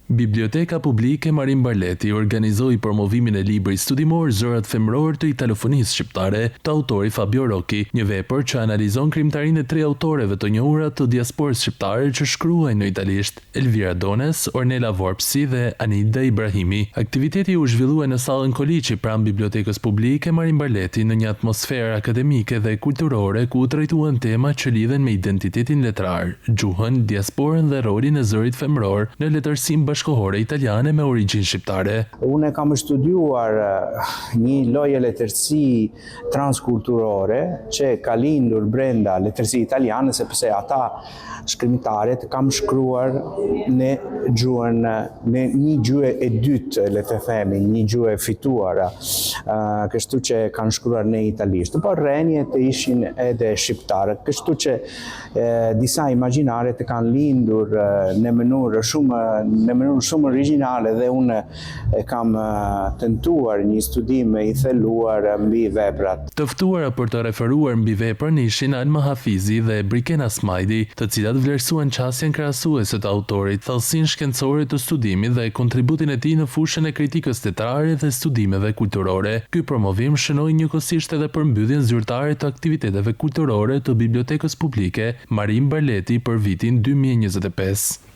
Biblioteka Publike Marin Barleti organizoi promovimin e librit studimor Zërat femëror të italofonisë shqiptare të autori Fabio Rocchi, një vepër që analizon krimtarinë e 3 autoreve të njohura të diasporës shqiptare që shkruajnë në italisht: Elvira Dones, Ornella Vorpsi dhe Anida Ibrahimi. Aktiviteti u zhvillua në sallën Koliçi pranë Bibliotekës Publike Marin Barleti në një atmosferë akademike dhe kulturore ku trajtuan tema që lidhen me identitetin letrar, gjuhën, diasporën dhe rolin e zërit femëror në letërsinë bashkohore italiane me origjinë shqiptare. Unë kam studiuar një lloj letërsi transkulturore që ka lindur brenda letërsisë italiane, sepse ata shkrimtarët kam shkruar në gjuhën, në një gjuhë e dytë, le të themi, një gjuhë e fituar, kështu që kanë shkruar në italisht, por rrënjët ishin edhe shqiptare, kështu që disa imagjinare të kanë lindur në mënyrë shumë origjinale dhe unë kam tentuar një studim i theluar mbi veprat. Të ftuara për të referuar mbi veprën ishin Alma Hafizi dhe Brikena Smajdi, të cilat vlerësuan qasjen krahasuese të autorit, thellësinë shkencore të studimit dhe kontributin e tij në fushën e kritikës letrare dhe studimeve kulturore. Ky promovim shënoi njëkohësisht edhe përmbylljen zyrtare të aktiviteteve kulturore të Bibliotekës Publike Marin Barleti për vitin 2025.